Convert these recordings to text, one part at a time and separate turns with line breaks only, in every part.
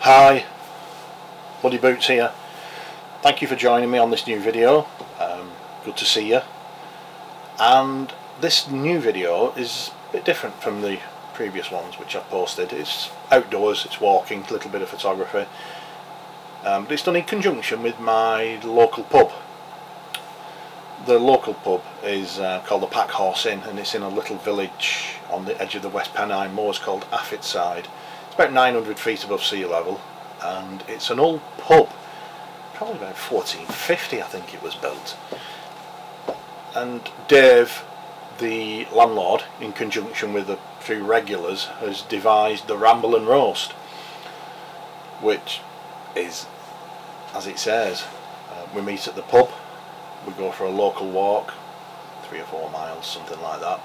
Hi, Bloody Boots here. Thank you for joining me on this new video. Good to see you. And this new video is a bit different from the previous ones which I've posted. It's outdoors, it's walking, a little bit of photography. But it's done in conjunction with my local pub. The local pub is called the Pack Horse Inn, and it's in a little village on the edge of the West Pennine Moors called Affetside. It's about 900 feet above sea level, and it's an old pub, probably about 1450 I think it was built. And Dave, the landlord, in conjunction with a few regulars, has devised the Ramble Roast, which is, as it says, we meet at the pub, we go for a local walk, 3 or 4 miles, something like that,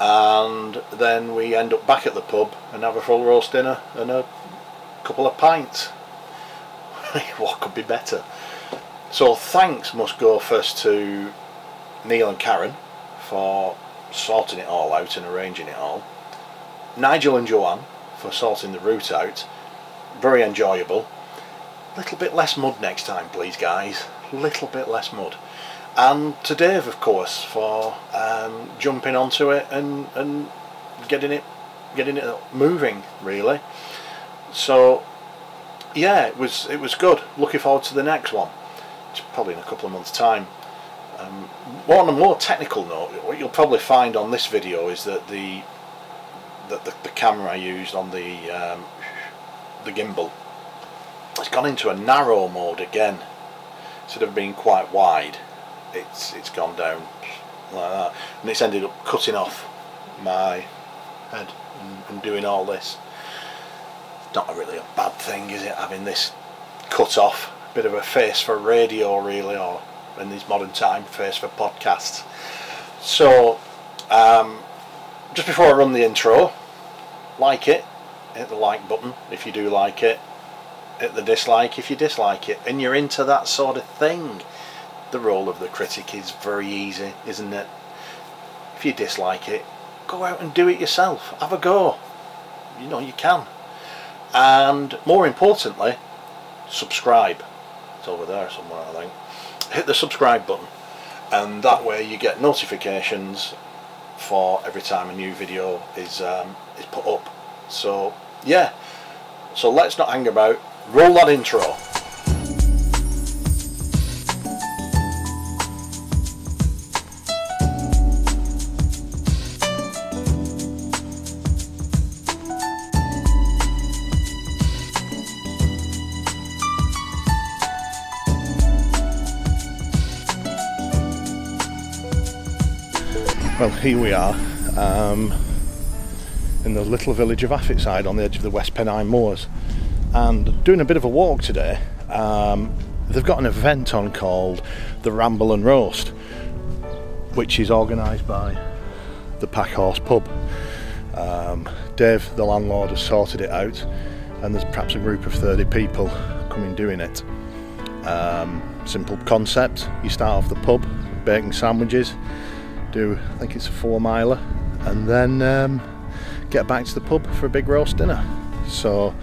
and then we end up back at the pub and have a full roast dinner and a couple of pints. What could be better? So thanks must go first to Neil and Karen for sorting it all out and arranging it all, Nigel and Joanne for sorting the route out. Very enjoyable. Little bit less mud next time please guys, little bit less mud. And to Dave of course for jumping onto it and getting it moving really. So yeah, it was good. Looking forward to the next one. It's probably in a couple of months time. On a more technical note, what you'll probably find on this video is that the camera I used on the gimbal, it's gone into a narrow mode again. Instead of being quite wide, it's gone down like that, and it's ended up cutting off my head and doing all this. Not really a bad thing, is it, having this cut off? Bit of a face for radio really, or in this modern time, face for podcasts. So just before I run the intro, like it, hit the like button if you do like it, hit the dislike if you dislike it, and you're into that sort of thing. The role of the critic is very easy, isn't it? If you dislike it, go out and do it yourself, have a go, you know you can. And more importantly, subscribe. It's over there somewhere I think. Hit the subscribe button, and that way you get notifications for every time a new video is put up. So yeah, so let's not hang about, roll that intro. Well, here we are in the little village of Affetside on the edge of the West Pennine Moors, and doing a bit of a walk today. They've got an event on called the Ramble Roast, which is organised by the Pack Horse Pub. Dave, the landlord, has sorted it out, and there's perhaps a group of 30 people coming doing it. Simple concept: you start off the pub, bacon sandwiches, do, I think it's a 4-miler, and then get back to the pub for a big roast dinner. So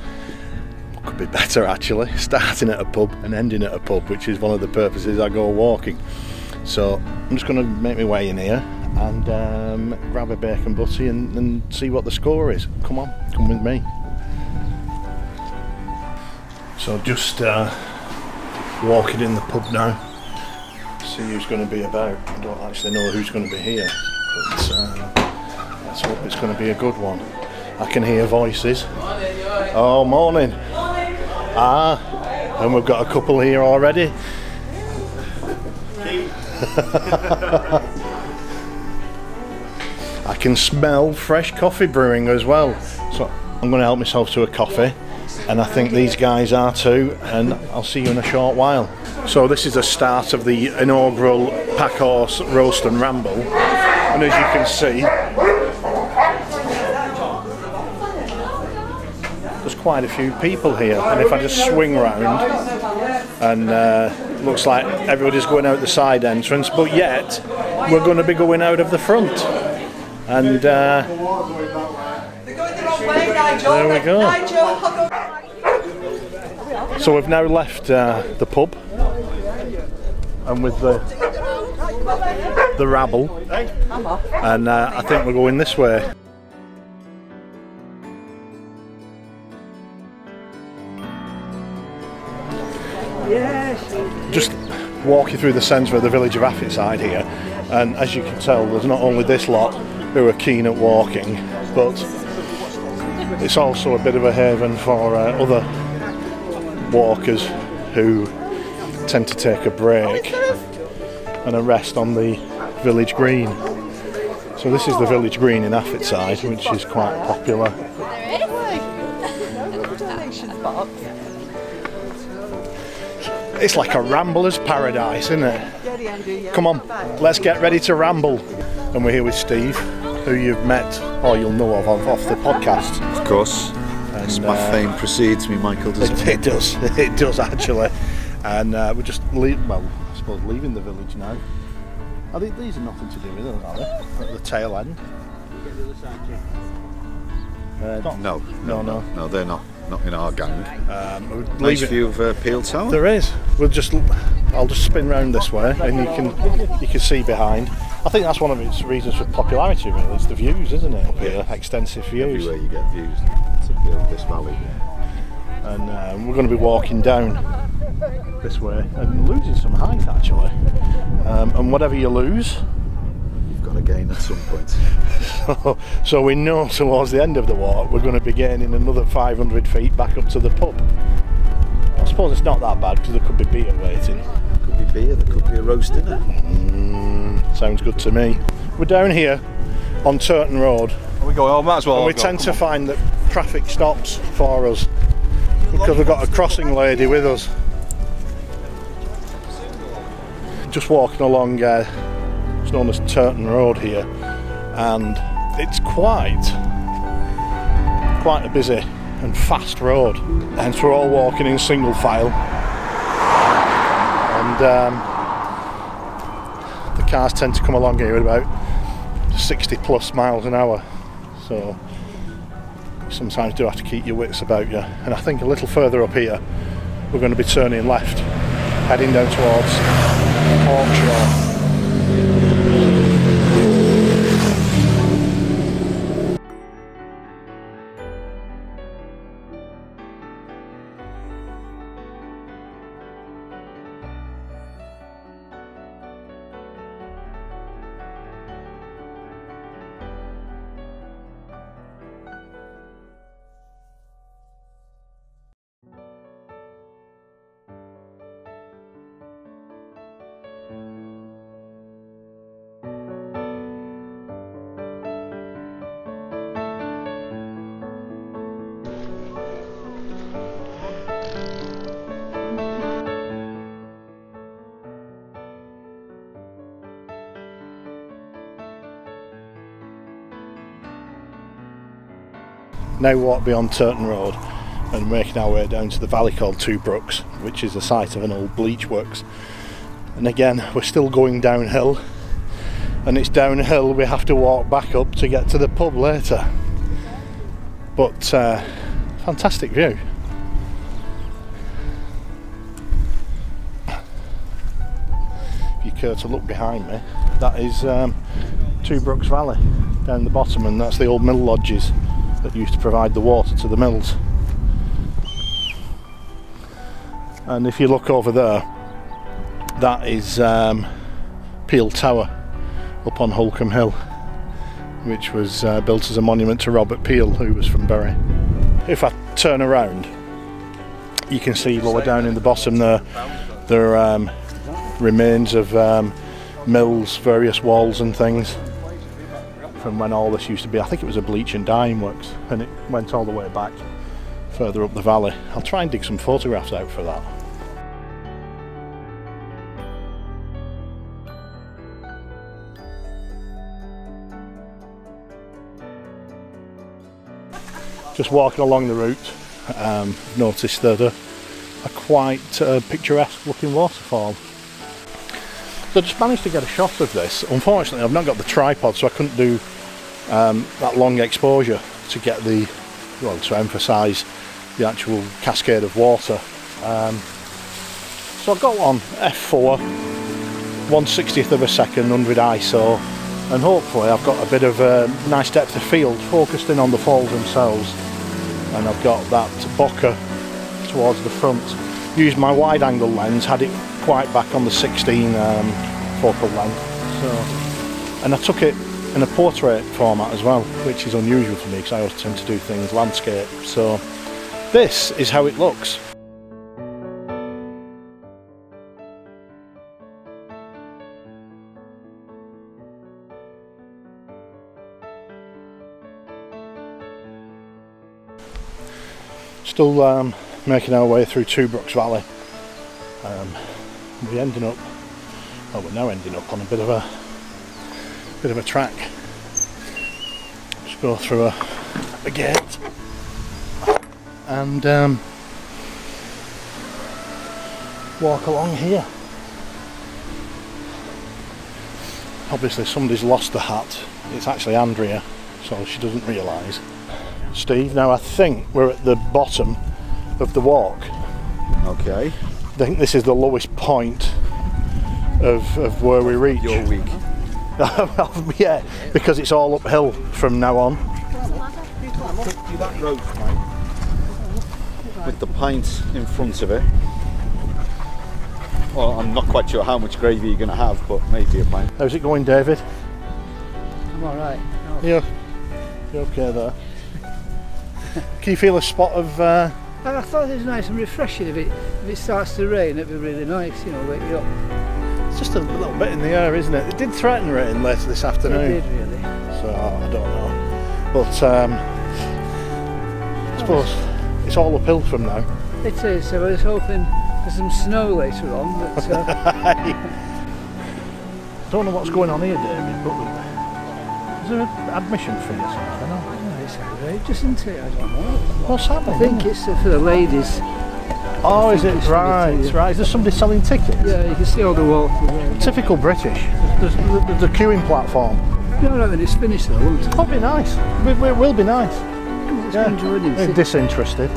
what could be better actually, starting at a pub and ending at a pub, which is one of the purposes I go walking. So I'm just going to make my way in here and grab a bacon butty and see what the score is. Come on, come with me. So just walking in the pub now, see who's going to be about. I don't actually know who's going to be here, but let's hope it's going to be a good one. I can hear voices. Oh, morning. And we've got a couple here already. I can smell fresh coffee brewing as well, so I'm going to help myself to a coffee, and I think these guys are too, and I'll see you in a short while. So this is the start of the inaugural Pack Horse Roast and Ramble, and as you can see, there's quite a few people here, and if I just swing round, and looks like everybody's going out the side entrance, but yet we're going to be going out of the front, and there we go. So we've now left the pub, and with the rabble, and I think we're going this way. Just walking through the centre of the village of Affetside here, and as you can tell, there's not only this lot who are keen at walking, but it's also a bit of a haven for other walkers who tend to take a break and a rest on the village green. So this is the village green in Affetside, which is quite popular. It's like a rambler's paradise, isn't it? Come on, let's get ready to ramble. And we're here with Steve, who you've met, or you'll know of off the podcast.
Of course. And my fame precedes me, Michael, doesn't it?
It does actually. And we're just, I suppose leaving the village now. I think these are nothing to do with it, are they? At the tail end.
No, they're not in our gang.
Nice
view of Peel Tower.
There is. I'll just spin round this way, and you can see behind. I think that's one of its reasons for popularity, really. It's the views, isn't it? Up here, extensive views.
Everywhere you get views. It's a bit of this valley.
And we're going to be walking down this way and losing some height, actually. And whatever you lose,
you've got to gain at some point.
So we know towards the end of the walk we're going to be gaining another 500 feet back up to the pub. I suppose it's not that bad because there could be beer waiting.
Could be beer, there could be a roast dinner.
Sounds good to me. We're down here on Turton Road.
We go home, might as well.
And we tend to find that traffic stops for us because we've got a crossing lady with us. Just walking along, it's known as Turton Road here, and it's quite a busy and fast road, hence we're all walking in single file, and the cars tend to come along here at about 60 plus miles an hour, so you sometimes do have to keep your wits about you. And I think a little further up here we're going to be turning left, heading down towards Hawkshaw. Now walk beyond Turton Road and making our way down to the valley called Two Brooks, which is the site of an old bleach works. And again, we're still going downhill, and it's downhill we have to walk back up to get to the pub later. But fantastic view. If you care to look behind me, that is Two Brooks Valley down the bottom, and that's the old mill lodges that used to provide the water to the mills. And if you look over there, that is Peel Tower up on Holcombe Hill, which was built as a monument to Robert Peel, who was from Bury. If I turn around, you can see lower down in the bottom there are remains of mills, various walls and things from when all this used to be. I think it was a bleach and dyeing works, and it went all the way back further up the valley. I'll try and dig some photographs out for that. Just walking along the route, noticed that a quite picturesque looking waterfall. So I just managed to get a shot of this. Unfortunately, I've not got the tripod, so I couldn't do that long exposure to get to emphasise the actual cascade of water So I've got one f4, 1/60th of a second, 100 ISO, and hopefully I've got a bit of a nice depth of field focused in on the falls themselves, and I've got that bokeh towards the front. Used my wide angle lens, had it quite back on the 16 focal length, so, and I took it in a portrait format as well, which is unusual for me because I always tend to do things landscape. So this is how it looks. Still making our way through Two Brooks Valley. We're now ending up on a bit of a track. Just go through a gate and walk along here. Obviously somebody's lost the hat. It's actually Andrea, so she doesn't realise. Steve, now I think we're at the bottom of the walk.
Okay.
I think this is the lowest point of where we reach.
You're weak.
Yeah, because it's all uphill from now on.
That rope, mate, with the pints in front of it. Well, I'm not quite sure how much gravy you're going to have, but maybe a pint.
How's it going, David?
I'm alright. Oh.
Yeah. You okay there? Can you feel a spot of...
I thought it was nice and refreshing. If it starts to rain, it'd be really nice, you know, wake you up.
It's just a little bit in the air, isn't it? It did threaten rain later this afternoon.
It did, really.
So I don't know. But I suppose it's all uphill from now.
It is, so I was hoping for some snow later on, but...
I don't know what's going on here, David, but is there an admission fee or something? Or?
It's outrageous, isn't it? I don't know.
What's happening?
I think it's for the ladies.
Oh, is it? Right, right. Is there somebody selling tickets?
Yeah, you can see all the walkers there.
Typical British. There's a queuing platform.
No, no, when it's finished though, won't it?
That'll be nice. It will be nice.
It's enjoying it.
Disinterested.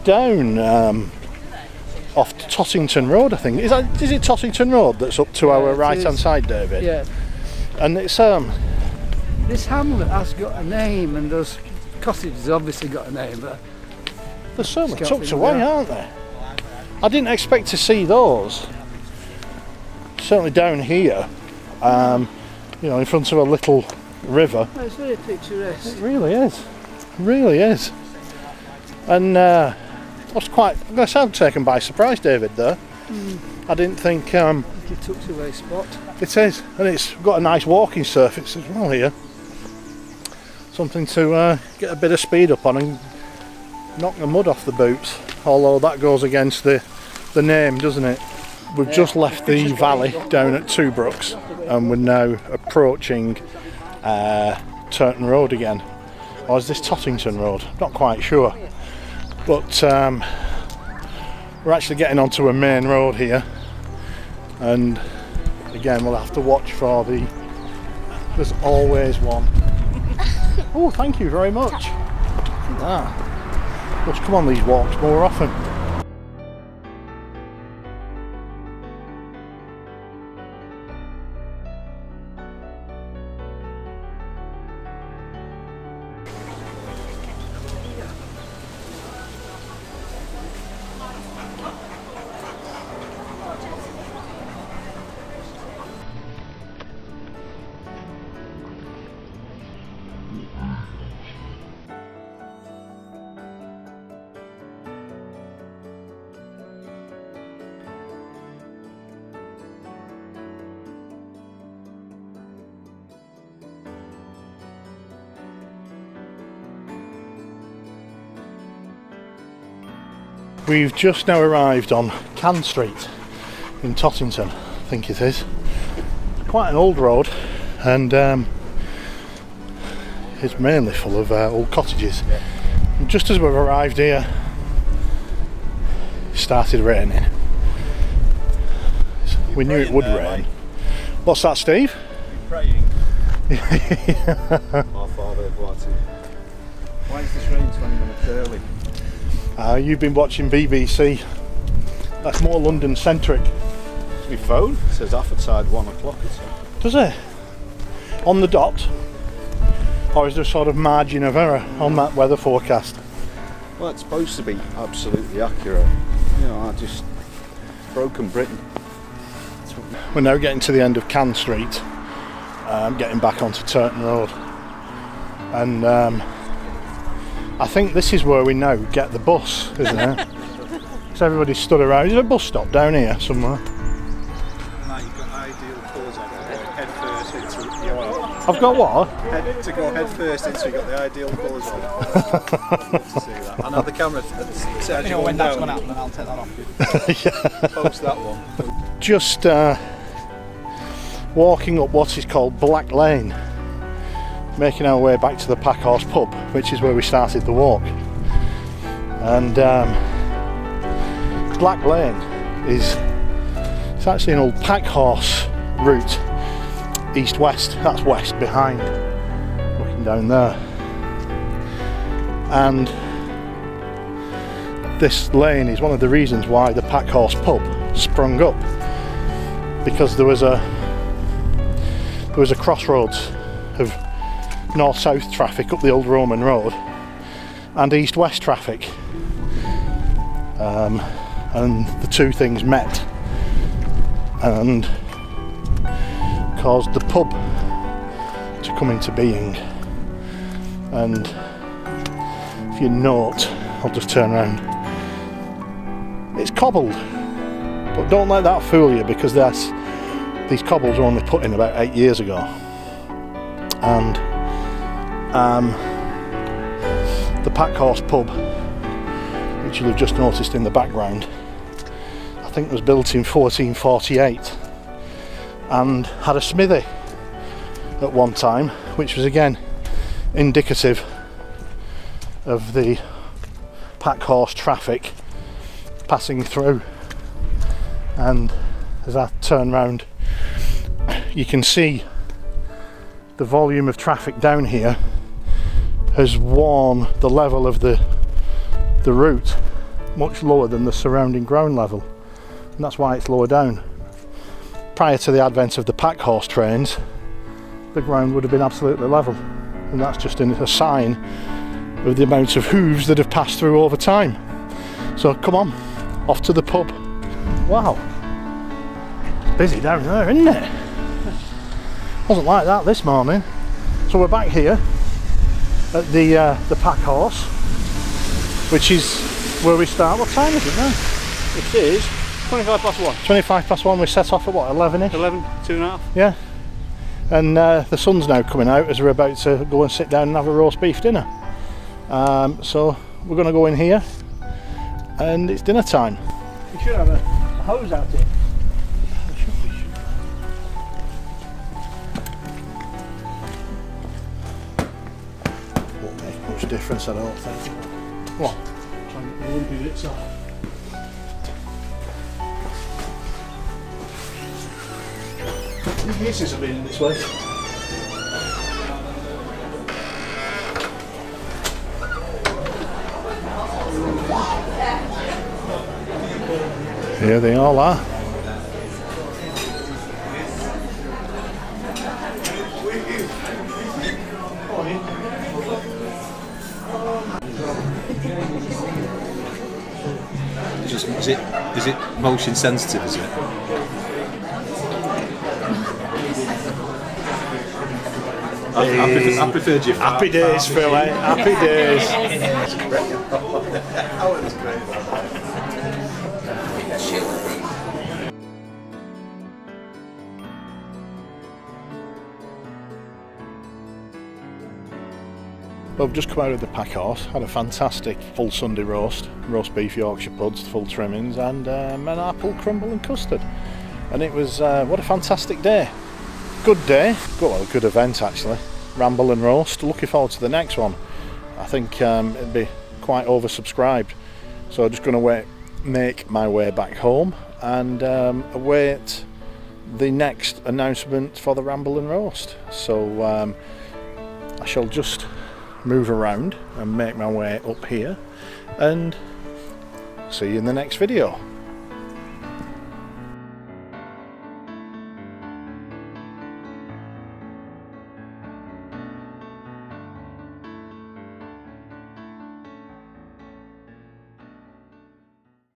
Down off Tottington Road, I think. Is it Tottington Road that's up to our right hand side, David?
Yeah.
And it's
this hamlet has got a name, and those cottages obviously got a name, but
they're certainly tucked away, aren't they? I didn't expect to see those. Certainly down here, you know, in front of a little river.
It's very picturesque.
It really is. It really is. And I was I'm going to sound taken by surprise, David, there. I didn't think...
It's a tucked away spot.
It is, and it's got a nice walking surface as well here. Something to get a bit of speed up on and knock the mud off the boots, although that goes against the name, doesn't it? We've just left the valley down at Two Brooks and we're now approaching Turton Road again. Or is this Tottington Road? Not quite sure. But we're actually getting onto a main road here, and again we'll have to watch for there's always one. Oh, thank you very much. Let's come on these walks more often. we've just now arrived on Cann Street in Tottington, I think it is. Quite an old road, and it's mainly full of old cottages. And just as we've arrived here, it started raining. We knew it would rain. Mate. What's that, Steve?
Praying. My father, why is this rain 20 minutes early?
You've been watching BBC. That's more London centric.
My phone says Affordshire 1 o'clock or something.
Does it? On the dot? Or is there a sort of margin of error on that weather forecast?
Well, it's supposed to be absolutely accurate. You know, I just broken Britain.
We're now getting to the end of Cann Street, getting back onto Turton Road, and I think this is where we now get the bus, isn't it? Because everybody's stood around. Is there a bus stop down here somewhere?
No, you've got ideal colours head first into the oil.
I've got what?
To go head first into, you've got the ideal colours on. To see that. I know the camera says you when that's going to happen, and I'll take that off. Yeah. Post that one.
Just walking up what is called Black Lane, making our way back to the Packhorse pub, which is where we started the walk. And Black Lane it's actually an old Packhorse route, east-west. That's west behind, looking down there. And this lane is one of the reasons why the Packhorse pub sprung up, because there was a crossroads of north-south traffic up the old Roman road and east-west traffic, and the two things met and caused the pub to come into being. And if you note, I'll just turn around, it's cobbled, but don't let that fool you, because these cobbles were only put in about 8 years ago. And the Packhorse pub, which you'll have just noticed in the background, I think was built in 1448 and had a smithy at one time, which was again indicative of the Packhorse traffic passing through. And as I turn round, you can see the volume of traffic down here has worn the level of the route much lower than the surrounding ground level, and that's why it's lower down. Prior to the advent of the Packhorse trains, the ground would have been absolutely level, and that's just a sign of the amount of hooves that have passed through over time. So come on, off to the pub. Wow, it's busy down there, isn't it? Wasn't like that this morning. So we're back here at the Packhorse, which is where we start. What time is it now?
It is 25 past 1.
25 past 1. We set off at what, 11ish?
11, 2.5.
Yeah. And the sun's now coming out as we're about to go and sit down and have a roast beef dinner. So we're going to go in here, and it's dinner time.
We should have a hose out here.
Won't make much difference, I don't think. What? Try and get the lumpy bits off. The cases have been in this way. Here they all are.
Is it motion sensitive, is it? I preferred you.
Happy days, Phil, eh? Happy days.
Oh, it was great.
Well, I've just come out of the pack horse, had a fantastic full Sunday roast beef, Yorkshire puds, full trimmings, and an apple crumble and custard. And it was, what a fantastic day. Good day, good event actually. Ramble and Roast, looking forward to the next one. I think it'd be quite oversubscribed. So I'm just going to make my way back home and await the next announcement for the Ramble and Roast. So I shall just move around and make my way up here and see you in the next video.